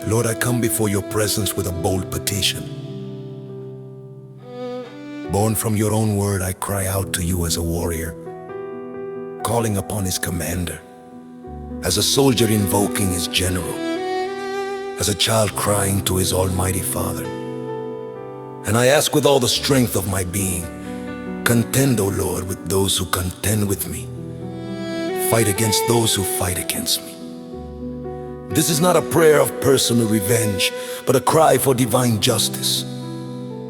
Lord, I come before your presence with a bold petition. Born from your own word, I cry out to you as a warrior, calling upon his commander, as a soldier invoking his general, as a child crying to his almighty Father. And I ask with all the strength of my being, contend, O Lord, with those who contend with me. Fight against those who fight against me. This is not a prayer of personal revenge, but a cry for divine justice.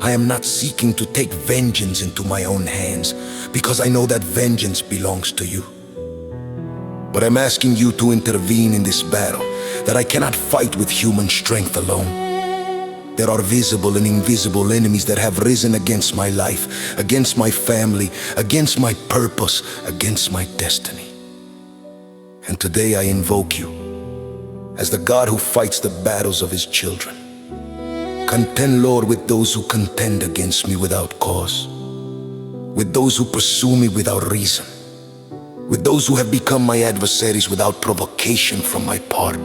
I am not seeking to take vengeance into my own hands, because I know that vengeance belongs to you. But I'm asking you to intervene in this battle that I cannot fight with human strength alone. There are visible and invisible enemies that have risen against my life, against my family, against my purpose, against my destiny. And today I invoke you as the God who fights the battles of his children. Contend, Lord, with those who contend against me without cause, with those who pursue me without reason, with those who have become my adversaries without provocation from my part.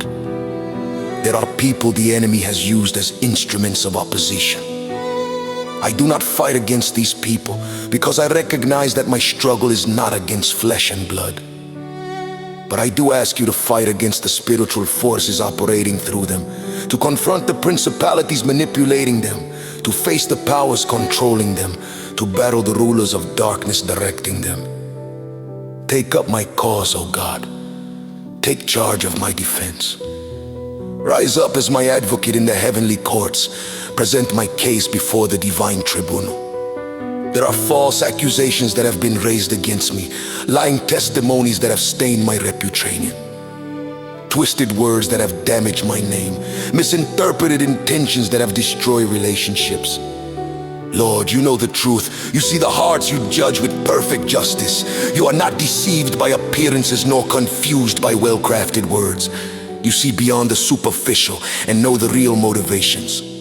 There are people the enemy has used as instruments of opposition. I do not fight against these people because I recognize that my struggle is not against flesh and blood. But I do ask you to fight against the spiritual forces operating through them, to confront the principalities manipulating them, to face the powers controlling them, to battle the rulers of darkness directing them. Take up my cause, O God. Take charge of my defense. Rise up as my advocate in the heavenly courts. Present my case before the divine tribunal. There are false accusations that have been raised against me, lying testimonies that have stained my reputation, twisted words that have damaged my name, misinterpreted intentions that have destroyed relationships. Lord, you know the truth. You see the hearts. You judge with perfect justice. You are not deceived by appearances nor confused by well-crafted words. You see beyond the superficial and know the real motivations.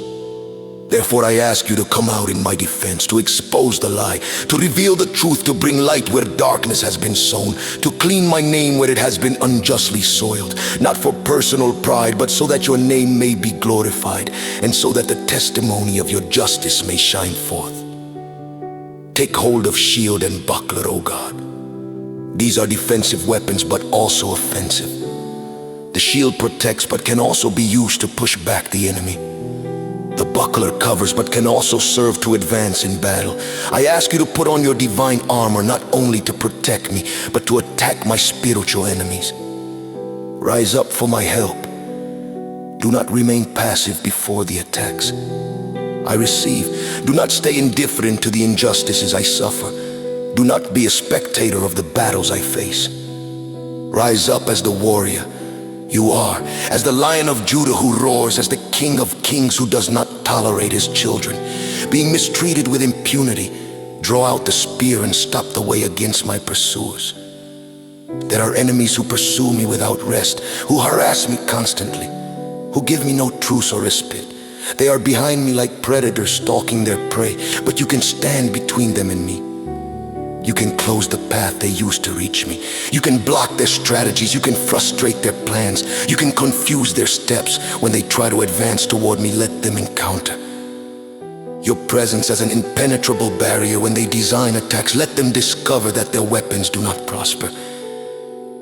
Therefore, I ask you to come out in my defense, to expose the lie, to reveal the truth, to bring light where darkness has been sown, to clean my name where it has been unjustly soiled, not for personal pride, but so that your name may be glorified, and so that the testimony of your justice may shine forth. Take hold of shield and buckler, O God. These are defensive weapons, but also offensive. The shield protects, but can also be used to push back the enemy. The buckler covers, but can also serve to advance in battle. I ask you to put on your divine armor, not only to protect me, but to attack my spiritual enemies. Rise up for my help. Do not remain passive before the attacks I receive. Do not stay indifferent to the injustices I suffer. Do not be a spectator of the battles I face. Rise up as the warrior you are, as the Lion of Judah who roars, as the King of Kings who does not tolerate his children being mistreated with impunity. Draw out the spear and stop the way against my pursuers. There are enemies who pursue me without rest, who harass me constantly, who give me no truce or respite. They are behind me like predators stalking their prey, but you can stand between them and me. You can close the path they use to reach me. You can block their strategies. You can frustrate their plans. You can confuse their steps. When they try to advance toward me, let them encounter your presence as an impenetrable barrier. When they design attacks, let them discover that their weapons do not prosper.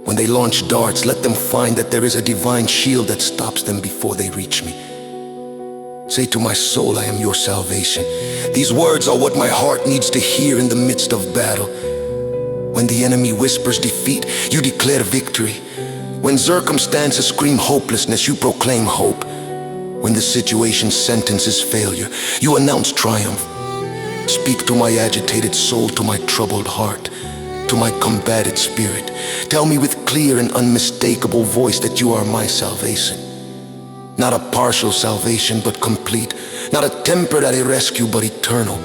When they launch darts, let them find that there is a divine shield that stops them before they reach me. Say to my soul, I am your salvation. These words are what my heart needs to hear in the midst of battle. When the enemy whispers defeat, you declare victory. When circumstances scream hopelessness, you proclaim hope. When the situation sentences failure, you announce triumph. Speak to my agitated soul, to my troubled heart, to my combated spirit. Tell me with clear and unmistakable voice that you are my salvation. Not a partial salvation, but complete. Not a temporary rescue, but eternal.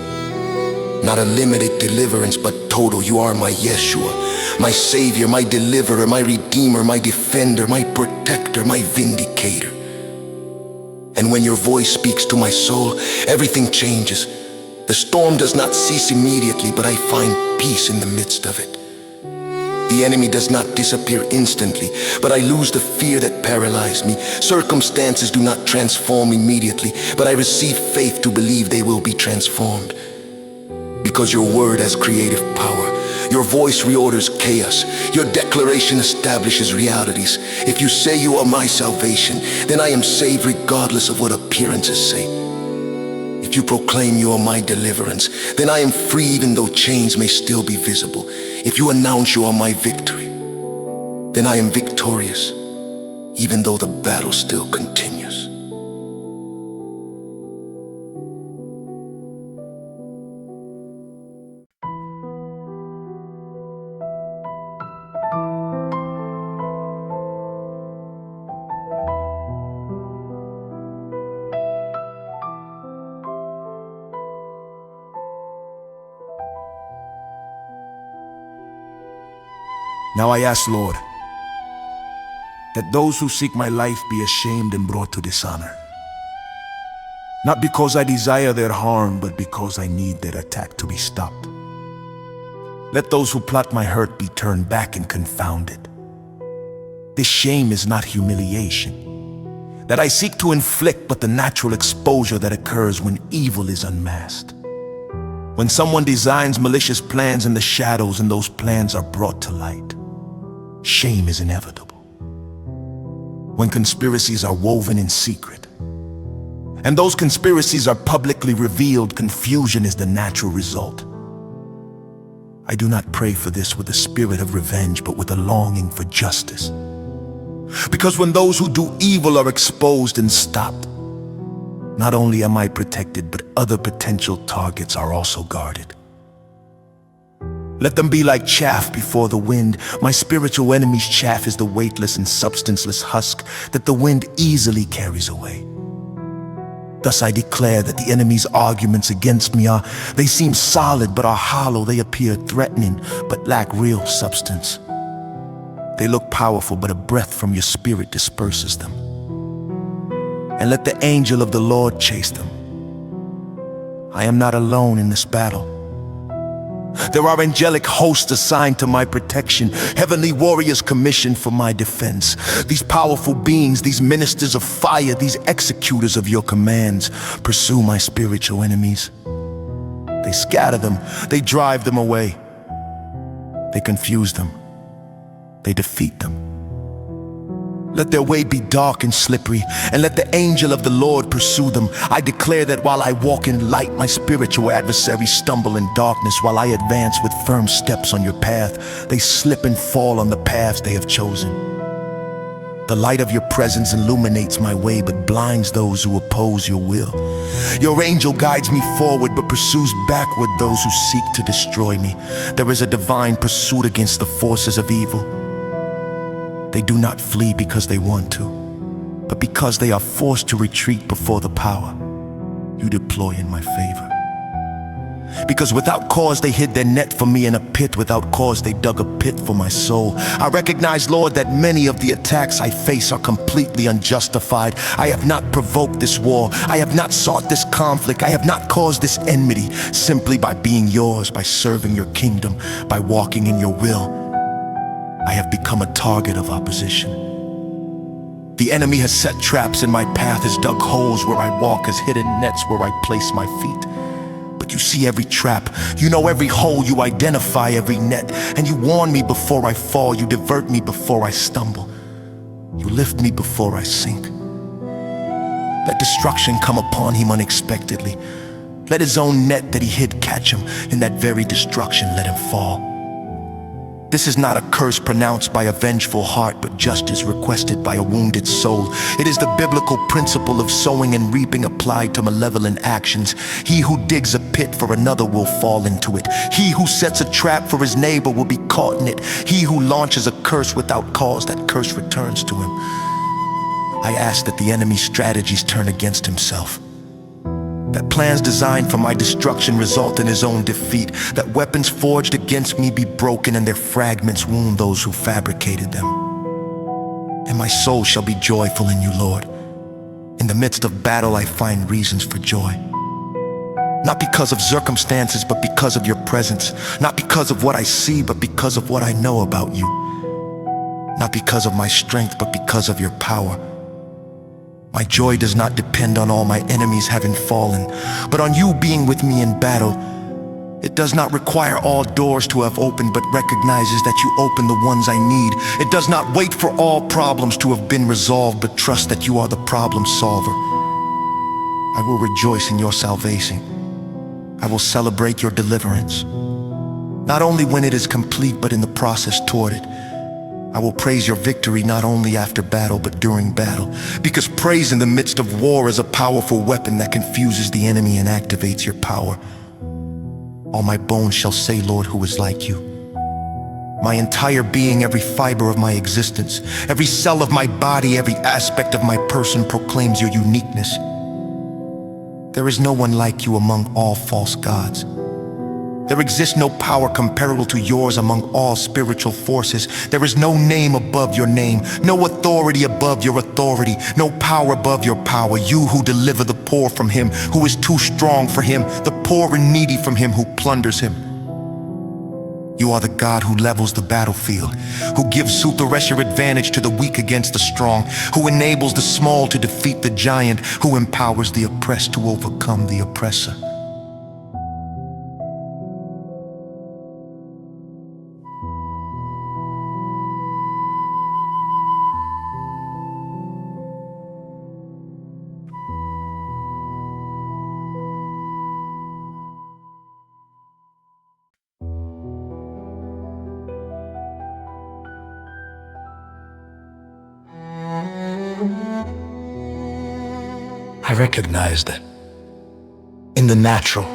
Not a limited deliverance, but total. You are my Yeshua, my Savior, my Deliverer, my Redeemer, my Defender, my Protector, my Vindicator. And when your voice speaks to my soul, everything changes. The storm does not cease immediately, but I find peace in the midst of it. The enemy does not disappear instantly, but I lose the fear that paralyzed me. Circumstances do not transform immediately, but I receive faith to believe they will be transformed. Because your word has creative power. Your voice reorders chaos. Your declaration establishes realities. If you say you are my salvation, then I am saved regardless of what appearances say. If you proclaim you are my deliverance, then I am free even though chains may still be visible. If you announce you are my victory, then I am victorious, even though the battle still continues. Now I ask, Lord, that those who seek my life be ashamed and brought to dishonor. Not because I desire their harm, but because I need their attack to be stopped. Let those who plot my hurt be turned back and confounded. This shame is not humiliation that I seek to inflict, but the natural exposure that occurs when evil is unmasked. When someone designs malicious plans in the shadows and those plans are brought to light, shame is inevitable. When conspiracies are woven in secret, and those conspiracies are publicly revealed, confusion is the natural result. I do not pray for this with a spirit of revenge, but with a longing for justice. Because when those who do evil are exposed and stopped, not only am I protected, but other potential targets are also guarded. Let them be like chaff before the wind. My spiritual enemy's chaff is the weightless and substanceless husk that the wind easily carries away. Thus I declare that the enemy's arguments against me they seem solid but are hollow. They appear threatening but lack real substance. They look powerful, but a breath from your spirit disperses them. And let the angel of the Lord chase them. I am not alone in this battle. There are angelic hosts assigned to my protection, heavenly warriors commissioned for my defense. These powerful beings, these ministers of fire, these executors of your commands, pursue my spiritual enemies. They scatter them, they drive them away. They confuse them, they defeat them. Let their way be dark and slippery, and let the angel of the Lord pursue them. I declare that while I walk in light, my spiritual adversaries stumble in darkness. While I advance with firm steps on your path, they slip and fall on the paths they have chosen. The light of your presence illuminates my way, but blinds those who oppose your will. Your angel guides me forward, but pursues backward those who seek to destroy me. There is a divine pursuit against the forces of evil. They do not flee because they want to, but because they are forced to retreat before the power you deploy in my favor. Because without cause they hid their net for me in a pit. Without cause they dug a pit for my soul. I recognize, Lord, that many of the attacks I face are completely unjustified. I have not provoked this war. I have not sought this conflict. I have not caused this enmity. Simply by being yours, by serving your kingdom, by walking in your will, I have become a target of opposition. The enemy has set traps in my path, has dug holes where I walk, has hidden nets where I place my feet. But you see every trap, you know every hole, you identify every net, and you warn me before I fall, you divert me before I stumble, you lift me before I sink. Let destruction come upon him unexpectedly. Let his own net that he hid catch him. In that very destruction let him fall. This is not a curse pronounced by a vengeful heart, but justice requested by a wounded soul. It is the biblical principle of sowing and reaping applied to malevolent actions. He who digs a pit for another will fall into it. He who sets a trap for his neighbor will be caught in it. He who launches a curse without cause, that curse returns to him. I ask that the enemy's strategies turn against himself. That plans designed for my destruction result in his own defeat. That weapons forged against me be broken and their fragments wound those who fabricated them. And my soul shall be joyful in you, Lord. In the midst of battle I find reasons for joy. Not because of circumstances, but because of your presence. Not because of what I see, but because of what I know about you. Not because of my strength, but because of your power. My joy does not depend on all my enemies having fallen, but on you being with me in battle. It does not require all doors to have opened, but recognizes that you open the ones I need. It does not wait for all problems to have been resolved, but trust that you are the problem solver. I will rejoice in your salvation. I will celebrate your deliverance, not only when it is complete, but in the process toward it. I will praise your victory not only after battle, but during battle, because praise in the midst of war is a powerful weapon that confuses the enemy and activates your power. All my bones shall say, Lord, who is like you? My entire being, every fiber of my existence, every cell of my body, every aspect of my person proclaims your uniqueness. There is no one like you among all false gods. There exists no power comparable to yours among all spiritual forces. There is no name above your name, no authority above your authority, no power above your power. You who deliver the poor from him who is too strong for him, the poor and needy from him who plunders him. You are the God who levels the battlefield, who gives superior advantage to the weak against the strong, who enables the small to defeat the giant, who empowers the oppressed to overcome the oppressor. I recognize that in the natural,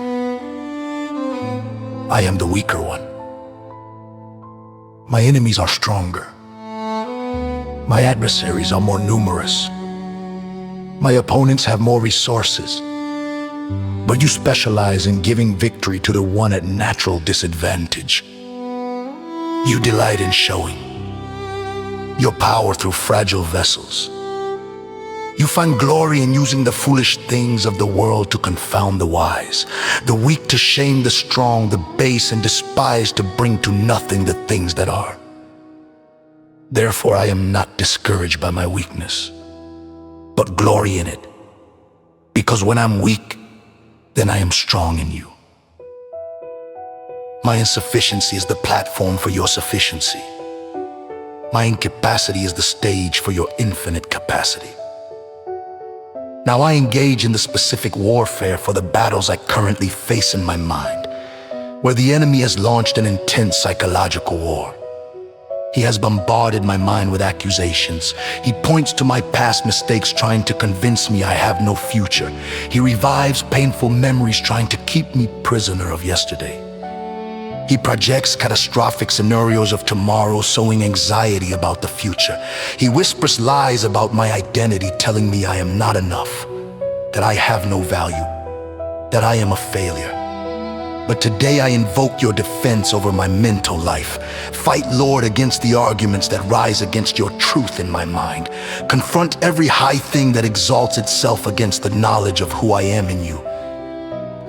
I am the weaker one. My enemies are stronger. My adversaries are more numerous. My opponents have more resources. But you specialize in giving victory to the one at natural disadvantage. You delight in showing your power through fragile vessels. You find glory in using the foolish things of the world to confound the wise, the weak to shame the strong, the base and despised to bring to nothing the things that are. Therefore I am not discouraged by my weakness, but glory in it, because when I'm weak, then I am strong in you. My insufficiency is the platform for your sufficiency. My incapacity is the stage for your infinite capacity. Now I engage in the specific warfare for the battles I currently face in my mind, where the enemy has launched an intense psychological war. He has bombarded my mind with accusations. He points to my past mistakes, trying to convince me I have no future. He revives painful memories, trying to keep me prisoner of yesterday. He projects catastrophic scenarios of tomorrow, sowing anxiety about the future. He whispers lies about my identity, telling me I am not enough, that I have no value, that I am a failure. But today I invoke your defense over my mental life. Fight, Lord, against the arguments that rise against your truth in my mind. Confront every high thing that exalts itself against the knowledge of who I am in you.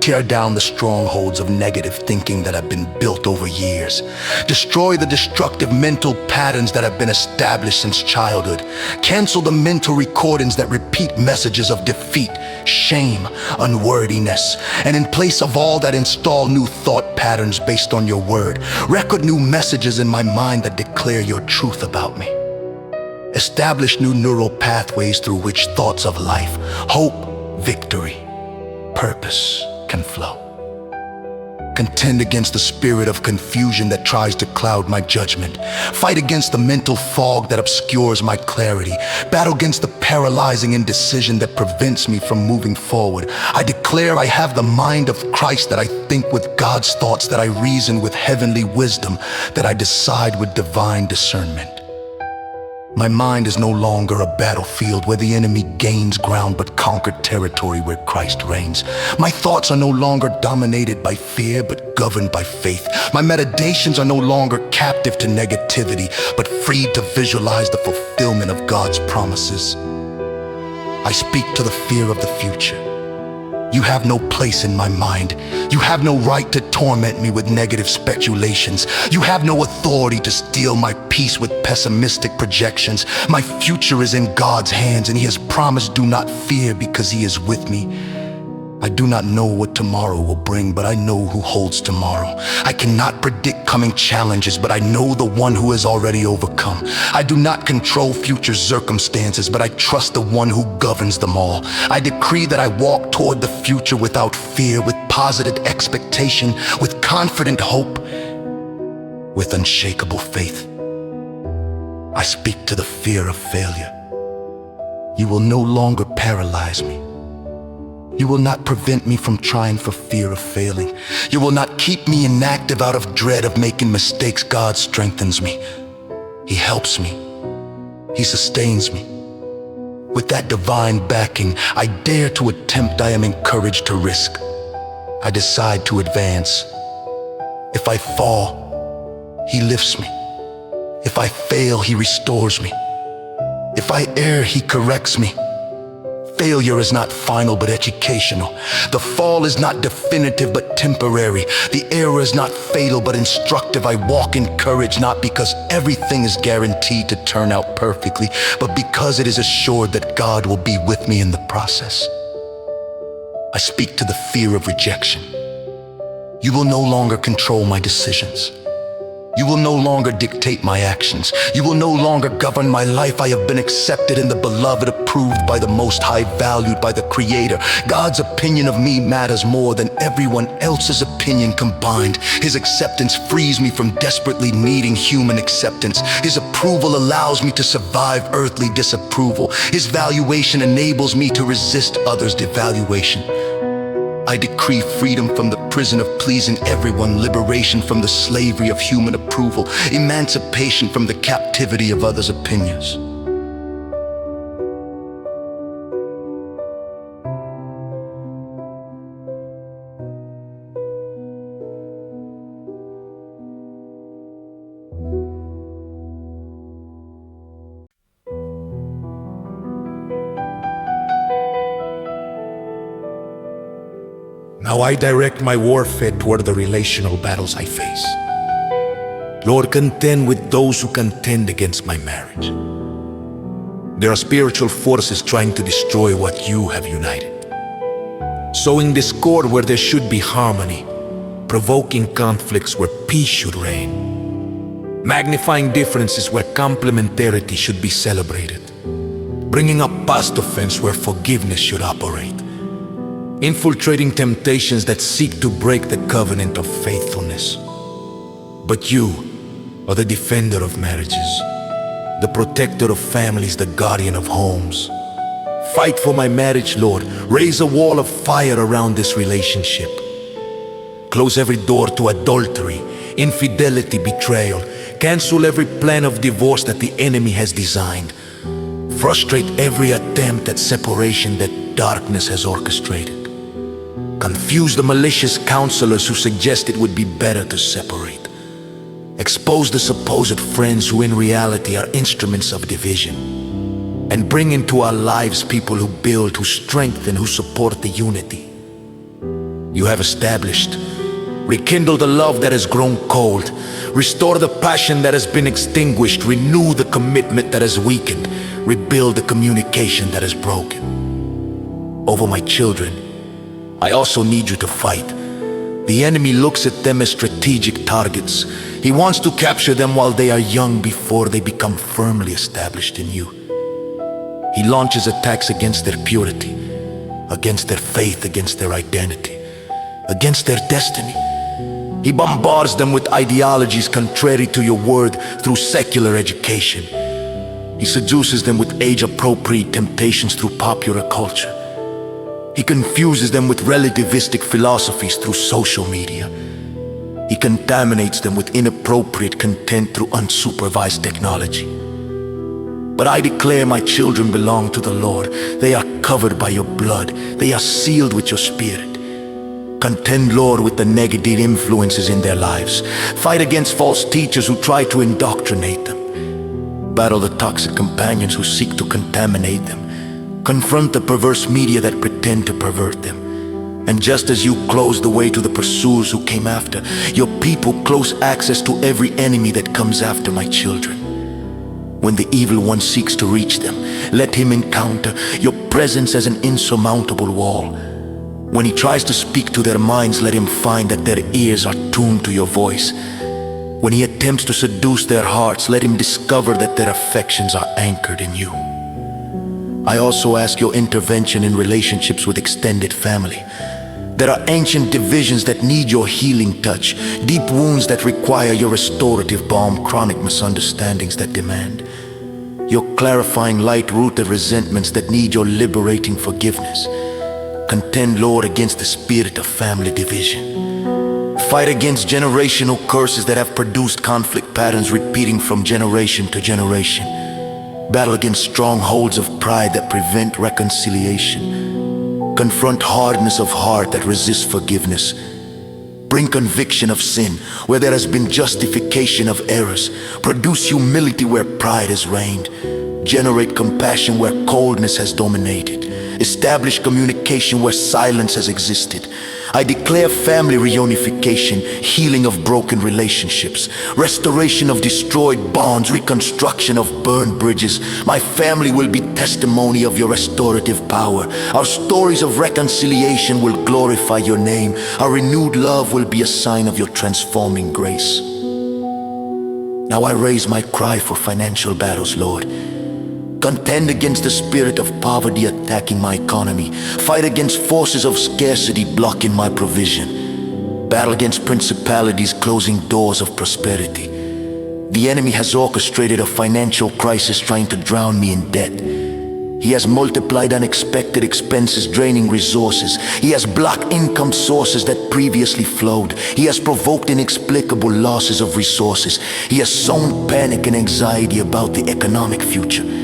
Tear down the strongholds of negative thinking that have been built over years. Destroy the destructive mental patterns that have been established since childhood. Cancel the mental recordings that repeat messages of defeat, shame, unworthiness. And in place of all that, install new thought patterns based on your word. Record new messages in my mind that declare your truth about me. Establish new neural pathways through which thoughts of life, hope, victory, purpose can flow. Contend against the spirit of confusion that tries to cloud my judgment. Fight against the mental fog that obscures my clarity. Battle against the paralyzing indecision that prevents me from moving forward. I declare I have the mind of Christ, that I think with God's thoughts, that I reason with heavenly wisdom, that I decide with divine discernment. My mind is no longer a battlefield where the enemy gains ground, but conquered territory where Christ reigns. My thoughts are no longer dominated by fear, but governed by faith. My meditations are no longer captive to negativity, but free to visualize the fulfillment of God's promises. I speak to the fear of the future, You have no place in my mind. You have no right to torment me with negative speculations. You have no authority to steal my peace with pessimistic projections. My future is in God's hands, and He has promised, do not fear, because He is with me. I do not know what tomorrow will bring, but I know who holds tomorrow. I cannot predict coming challenges, but I know the one who has already overcome. I do not control future circumstances, but I trust the one who governs them all. I decree that I walk toward the future without fear, with positive expectation, with confident hope, with unshakable faith. I speak to the fear of failure. You will no longer paralyze me. You will not prevent me from trying for fear of failing. You will not keep me inactive out of dread of making mistakes. God strengthens me. He helps me. He sustains me. With that divine backing, I dare to attempt. I am encouraged to risk. I decide to advance. If I fall, He lifts me. If I fail, He restores me. If I err, He corrects me. Failure is not final but educational. The fall is not definitive but temporary. The error is not fatal but instructive. I walk in courage, not because everything is guaranteed to turn out perfectly, but because it is assured that God will be with me in the process. I speak to the fear of rejection. You will no longer control my decisions. You will no longer dictate my actions. You will no longer govern my life. I have been accepted in the beloved, approved by the Most High, valued by the Creator. God's opinion of me matters more than everyone else's opinion combined. His acceptance frees me from desperately needing human acceptance. His approval allows me to survive earthly disapproval. His valuation enables me to resist others' devaluation. I decree freedom from the prison of pleasing everyone, liberation from the slavery of human approval, emancipation from the captivity of others' opinions. Now I direct my warfare toward the relational battles I face. Lord, contend with those who contend against my marriage. There are spiritual forces trying to destroy what you have united. Sowing discord where there should be harmony, provoking conflicts where peace should reign. Magnifying differences where complementarity should be celebrated. Bringing up past offense where forgiveness should operate. Infiltrating temptations that seek to break the covenant of faithfulness. But you are the defender of marriages, the protector of families, the guardian of homes. Fight for my marriage, Lord. Raise a wall of fire around this relationship. Close every door to adultery, infidelity, betrayal. Cancel every plan of divorce that the enemy has designed. Frustrate every attempt at separation that darkness has orchestrated. Confuse the malicious counselors who suggest it would be better to separate. Expose the supposed friends who in reality are instruments of division. And bring into our lives people who build, who strengthen, who support the unity you have established. Rekindle the love that has grown cold. Restore the passion that has been extinguished. Renew the commitment that has weakened. Rebuild the communication that is broken. Over my children, I also need you to fight. The enemy looks at them as strategic targets. He wants to capture them while they are young, before they become firmly established in you. He launches attacks against their purity, against their faith, against their identity, against their destiny. He bombards them with ideologies contrary to your word through secular education. He seduces them with age-appropriate temptations through popular culture. He confuses them with relativistic philosophies through social media. He contaminates them with inappropriate content through unsupervised technology. But I declare my children belong to the Lord. They are covered by your blood. They are sealed with your spirit. Contend, Lord, with the negative influences in their lives. Fight against false teachers who try to indoctrinate them. Battle the toxic companions who seek to contaminate them. Confront the perverse media that pretend to pervert them. And just as you close the way to the pursuers who came after, your people close access to every enemy that comes after my children. When the evil one seeks to reach them, let him encounter your presence as an insurmountable wall. When he tries to speak to their minds, let him find that their ears are tuned to your voice. When he attempts to seduce their hearts, let him discover that their affections are anchored in you. I also ask your intervention in relationships with extended family. There are ancient divisions that need your healing touch, deep wounds that require your restorative balm, chronic misunderstandings that demand your clarifying light-rooted resentments that need your liberating forgiveness. Contend, Lord, against the spirit of family division. Fight against generational curses that have produced conflict patterns repeating from generation to generation. Battle against strongholds of pride that prevent reconciliation. Confront hardness of heart that resists forgiveness. Bring conviction of sin where there has been justification of errors. Produce humility where pride has reigned. Generate compassion where coldness has dominated. Establish communication where silence has existed. I declare family reunification, healing of broken relationships, restoration of destroyed bonds, reconstruction of burned bridges. My family will be testimony of your restorative power. Our stories of reconciliation will glorify your name. Our renewed love will be a sign of your transforming grace. Now I raise my cry for financial battles, Lord. Contend against the spirit of poverty attacking my economy. Fight against forces of scarcity blocking my provision. Battle against principalities closing doors of prosperity. The enemy has orchestrated a financial crisis trying to drown me in debt. He has multiplied unexpected expenses, draining resources. He has blocked income sources that previously flowed. He has provoked inexplicable losses of resources. He has sown panic and anxiety about the economic future.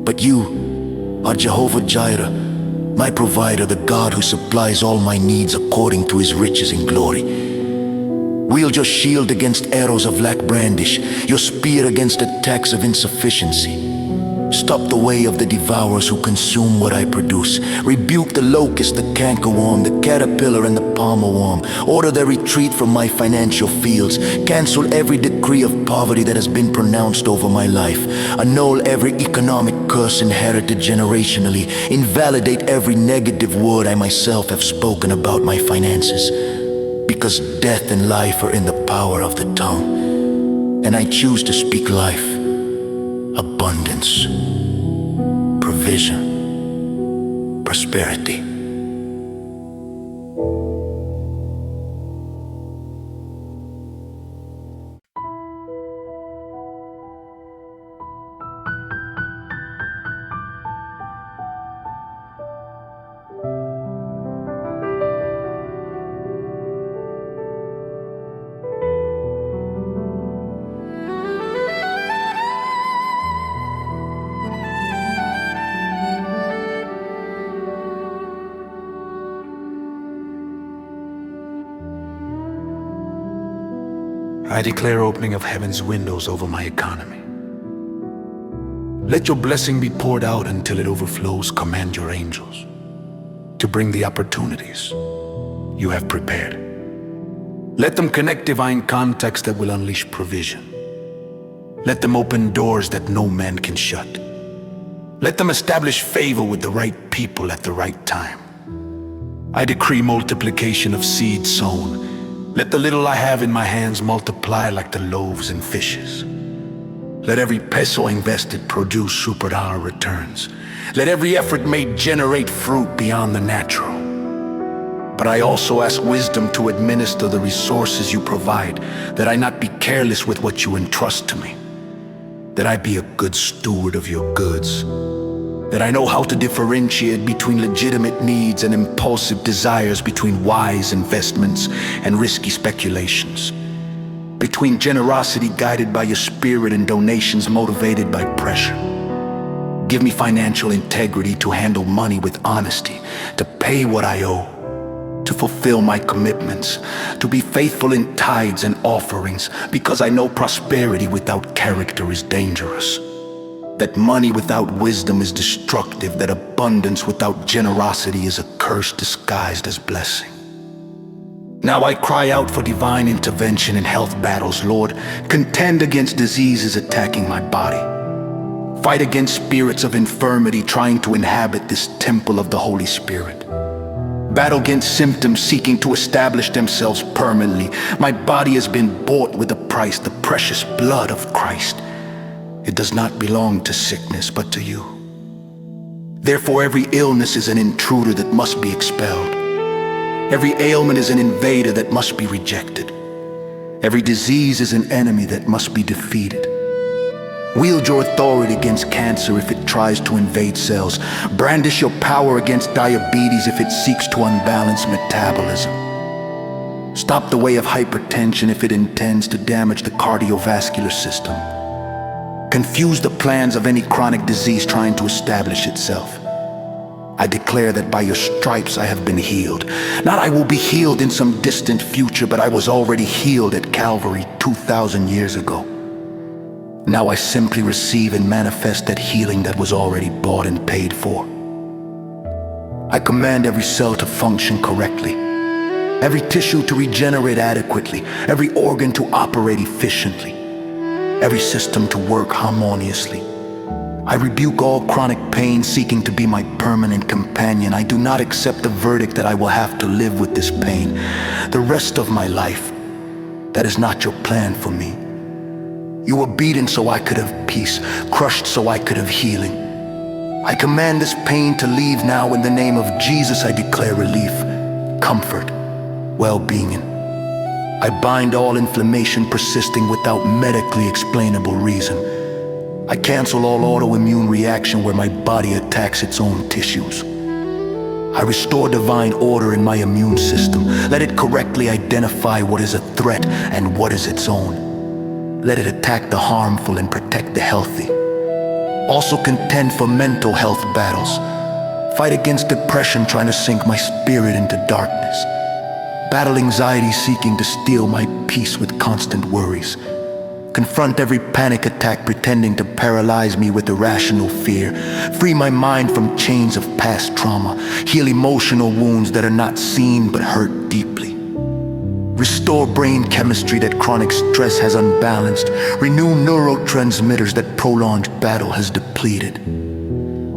But you are Jehovah Jireh, my provider, the God who supplies all my needs according to his riches in glory. Wield your shield against arrows of lack brandish, your spear against attacks of insufficiency. Stop the way of the devourers who consume what I produce. Rebuke the locust, the cankerworm, the caterpillar, and the palmer worm. Order their retreat from my financial fields. Cancel every decree of poverty that has been pronounced over my life. Annul every economic curse inherited generationally. Invalidate every negative word I myself have spoken about my finances. Because death and life are in the power of the tongue. And I choose to speak life. Abundance, provision, prosperity. I declare opening of heaven's windows over my economy. Let your blessing be poured out until it overflows. Command your angels to bring the opportunities you have prepared. Let them connect divine contacts that will unleash provision. Let them open doors that no man can shut. Let them establish favor with the right people at the right time. I decree multiplication of seed sown. Let the little I have in my hands multiply like the loaves and fishes. Let every peso invested produce super-dollar returns. Let every effort made generate fruit beyond the natural. But I also ask wisdom to administer the resources you provide, that I not be careless with what you entrust to me, that I be a good steward of your goods, that I know how to differentiate between legitimate needs and impulsive desires, between wise investments and risky speculations, between generosity guided by your spirit and donations motivated by pressure. Give me financial integrity to handle money with honesty, to pay what I owe, to fulfill my commitments, to be faithful in tithes and offerings, because I know prosperity without character is dangerous. that money without wisdom is destructive, that abundance without generosity is a curse disguised as blessing. Now I cry out for divine intervention in health battles, Lord. Contend against diseases attacking my body. Fight against spirits of infirmity trying to inhabit this temple of the Holy Spirit. Battle against symptoms seeking to establish themselves permanently. My body has been bought with a price, the precious blood of Christ. It does not belong to sickness, but to you. Therefore, every illness is an intruder that must be expelled. Every ailment is an invader that must be rejected. Every disease is an enemy that must be defeated. Wield your authority against cancer if it tries to invade cells. Brandish your power against diabetes if it seeks to unbalance metabolism. Stop the way of hypertension if it intends to damage the cardiovascular system. Confuse the plans of any chronic disease trying to establish itself. I declare that by your stripes I have been healed. Not I will be healed in some distant future, but I was already healed at Calvary 2,000 years ago. Now I simply receive and manifest that healing that was already bought and paid for. I command every cell to function correctly, every tissue to regenerate adequately, every organ to operate efficiently, every system to work harmoniously. I rebuke all chronic pain seeking to be my permanent companion. I do not accept the verdict that I will have to live with this pain the rest of my life. That is not your plan for me. You were beaten so I could have peace, crushed so I could have healing. I command this pain to leave now in the name of Jesus. I declare relief, comfort, well-being. I bind all inflammation persisting without medically explainable reason. I cancel all autoimmune reaction where my body attacks its own tissues. I restore divine order in my immune system. Let it correctly identify what is a threat and what is its own. Let it attack the harmful and protect the healthy. Also contend for mental health battles. Fight against depression trying to sink my spirit into darkness. Battle anxiety seeking to steal my peace with constant worries. Confront every panic attack pretending to paralyze me with irrational fear. Free my mind from chains of past trauma. Heal emotional wounds that are not seen but hurt deeply. Restore brain chemistry that chronic stress has unbalanced. Renew neurotransmitters that prolonged battle has depleted.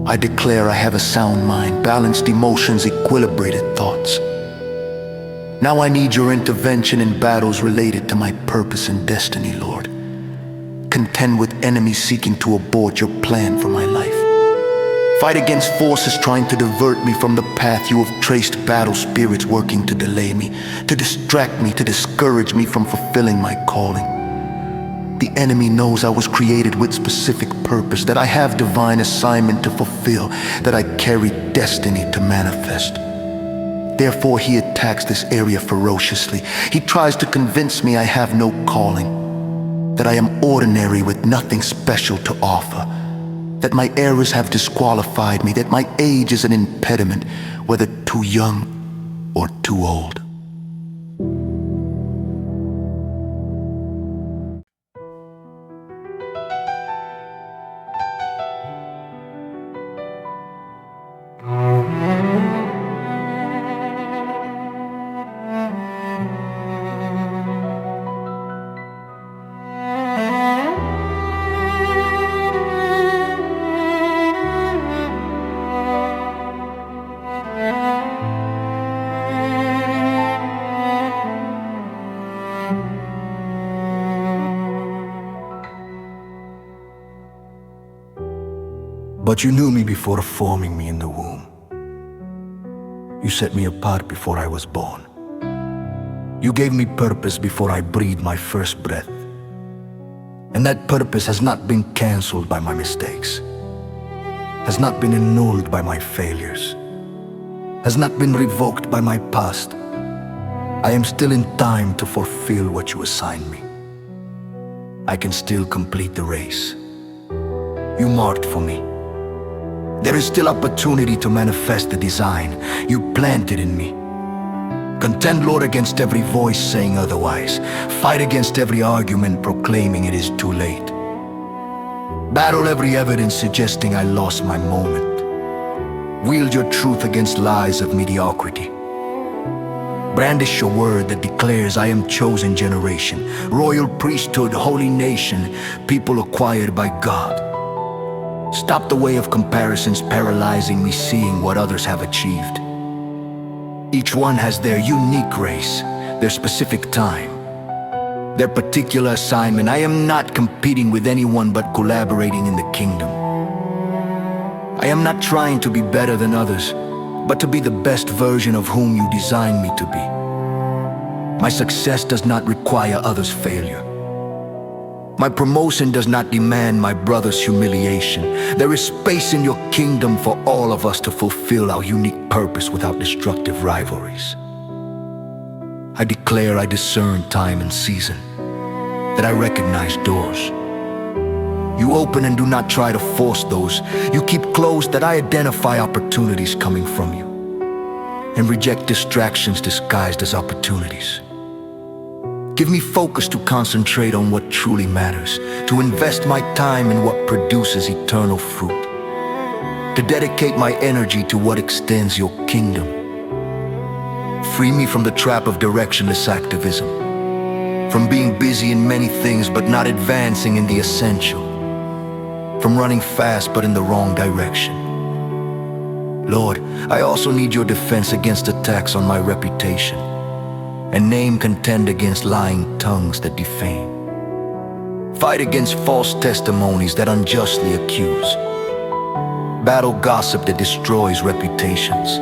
I declare I have a sound mind, balanced emotions, equilibrated thoughts. Now I need your intervention in battles related to my purpose and destiny, Lord. Contend with enemies seeking to abort your plan for my life. Fight against forces trying to divert me from the path you have traced, battle spirits working to delay me, to distract me, to discourage me from fulfilling my calling. The enemy knows I was created with specific purpose, that I have divine assignment to fulfill, that I carry destiny to manifest. Therefore, he attacks this area ferociously. He tries to convince me I have no calling, that I am ordinary with nothing special to offer, that my errors have disqualified me, that my age is an impediment, whether too young or too old. But you knew me before forming me in the womb. You set me apart before I was born. You gave me purpose before I breathed my first breath. And that purpose has not been canceled by my mistakes, has not been annulled by my failures, has not been revoked by my past. I am still in time to fulfill what you assigned me. I can still complete the race you marked for me. There is still opportunity to manifest the design you planted in me. Contend, Lord, against every voice saying otherwise. Fight against every argument proclaiming it is too late. Battle every evidence suggesting I lost my moment. Wield your truth against lies of mediocrity. Brandish your word that declares I am chosen generation, royal priesthood, holy nation, people acquired by God. Stop the way of comparisons paralyzing me, seeing what others have achieved. Each one has their unique race, their specific time, their particular assignment. I am not competing with anyone but collaborating in the kingdom. I am not trying to be better than others, but to be the best version of whom you designed me to be. My success does not require others' failure. My promotion does not demand my brother's humiliation. There is space in your kingdom for all of us to fulfill our unique purpose without destructive rivalries. I declare I discern time and season, that I recognize doors. You open and do not try to force those. You keep closed that I identify opportunities coming from you and reject distractions disguised as opportunities. Give me focus to concentrate on what truly matters, to invest my time in what produces eternal fruit, to dedicate my energy to what extends your kingdom. Free me from the trap of directionless activism, from being busy in many things but not advancing in the essential, from running fast but in the wrong direction. Lord, I also need your defense against attacks on my reputation, and name contend against lying tongues that defame. Fight against false testimonies that unjustly accuse. Battle gossip that destroys reputations.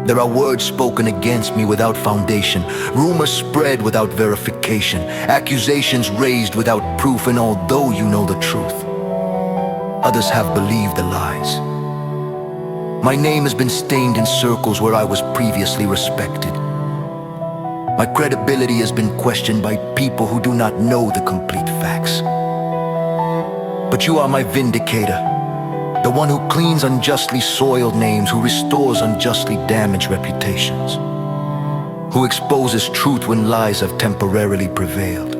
There are words spoken against me without foundation, rumors spread without verification, accusations raised without proof, and although you know the truth, others have believed the lies. My name has been stained in circles where I was previously respected. My credibility has been questioned by people who do not know the complete facts. But you are my vindicator, the one who cleans unjustly soiled names, who restores unjustly damaged reputations, who exposes truth when lies have temporarily prevailed.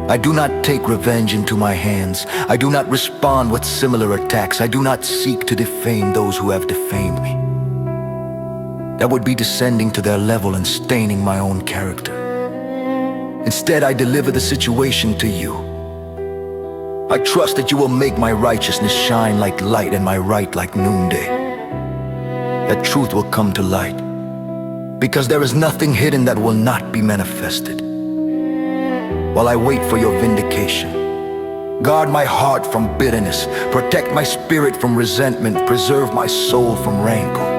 I do not take revenge into my hands. I do not respond with similar attacks. I do not seek to defame those who have defamed me. That would be descending to their level and staining my own character. Instead, I deliver the situation to you. I trust that you will make my righteousness shine like light and my right like noonday. That truth will come to light, because there is nothing hidden that will not be manifested. While I wait for your vindication, guard my heart from bitterness, protect my spirit from resentment, preserve my soul from rancor.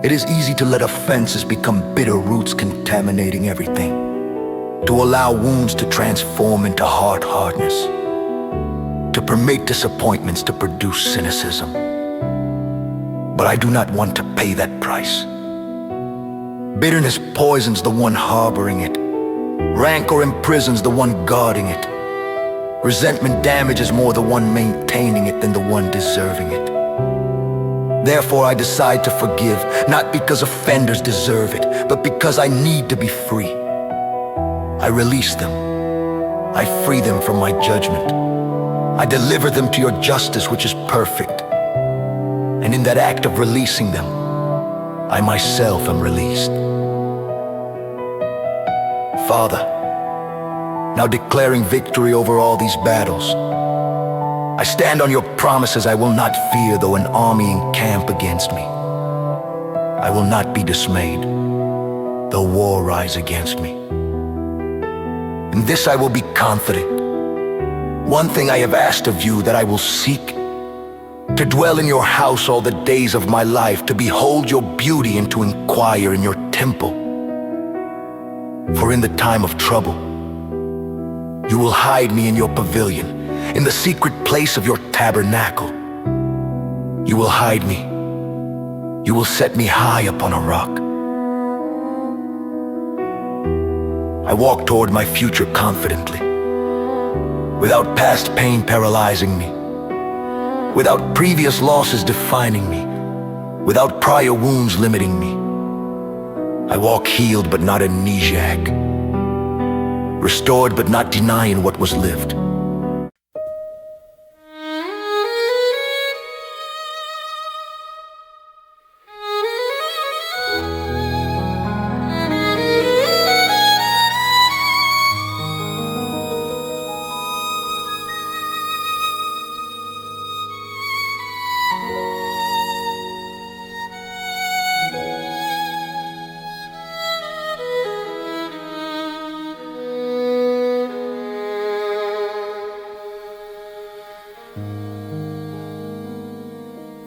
It is easy to let offenses become bitter roots contaminating everything, to allow wounds to transform into hard hardness, to permit disappointments to produce cynicism. But I do not want to pay that price. Bitterness poisons the one harboring it. Rancor imprisons the one guarding it. Resentment damages more the one maintaining it than the one deserving it. Therefore, I decide to forgive, not because offenders deserve it, but because I need to be free. I release them. I free them from my judgment. I deliver them to your justice, which is perfect. And in that act of releasing them, I myself am released. Father, now declaring victory over all these battles, I stand on your promises. I will not fear though an army encamp against me. I will not be dismayed though war rise against me. In this I will be confident. One thing I have asked of you that I will seek, to dwell in your house all the days of my life, to behold your beauty and to inquire in your temple. For in the time of trouble, you will hide me in your pavilion, in the secret place of your tabernacle. You will hide me. You will set me high upon a rock. I walk toward my future confidently, without past pain paralyzing me, without previous losses defining me, without prior wounds limiting me. I walk healed but not amnesiac, restored but not denying what was lived,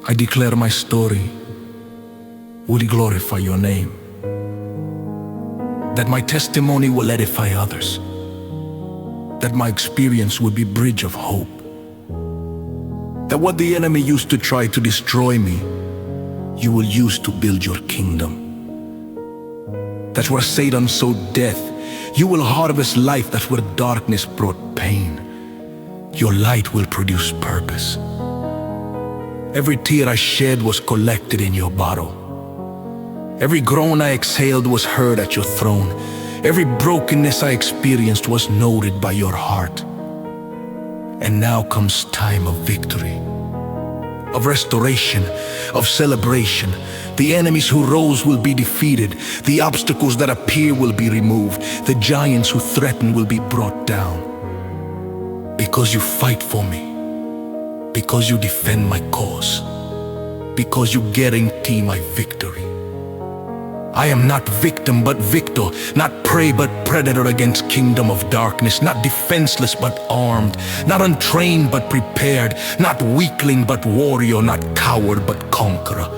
I declare my story will glorify your name, that my testimony will edify others, that my experience will be a bridge of hope, that what the enemy used to try to destroy me, you will use to build your kingdom. That where Satan sowed death, you will harvest life. That where darkness brought pain, your light will produce purpose. Every tear I shed was collected in your bottle. Every groan I exhaled was heard at your throne. Every brokenness I experienced was noted by your heart. And now comes time of victory, of restoration, of celebration. The enemies who rose will be defeated. The obstacles that appear will be removed. The giants who threaten will be brought down. Because you fight for me, because you defend my cause, because you guarantee my victory. I am not victim but victor, not prey but predator against kingdom of darkness, not defenseless but armed, not untrained but prepared, not weakling but warrior, not coward but conqueror,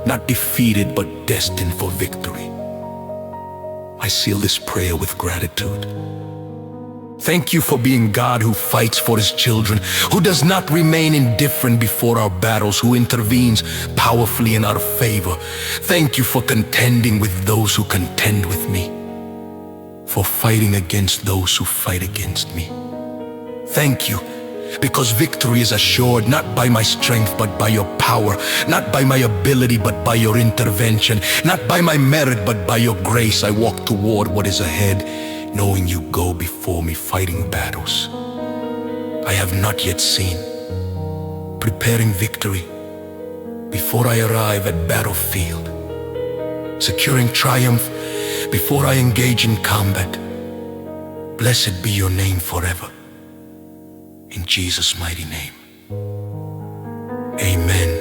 not defeated but destined for victory. I seal this prayer with gratitude. Thank you for being God who fights for his children, who does not remain indifferent before our battles, who intervenes powerfully in our favor. Thank you for contending with those who contend with me, for fighting against those who fight against me. Thank you, because victory is assured not by my strength but by your power, not by my ability but by your intervention, not by my merit but by your grace. I walk toward what is ahead, knowing you go before me fighting battles I have not yet seen, preparing victory before I arrive at battlefield, securing triumph before I engage in combat. Blessed be your name forever. In Jesus' mighty name, amen.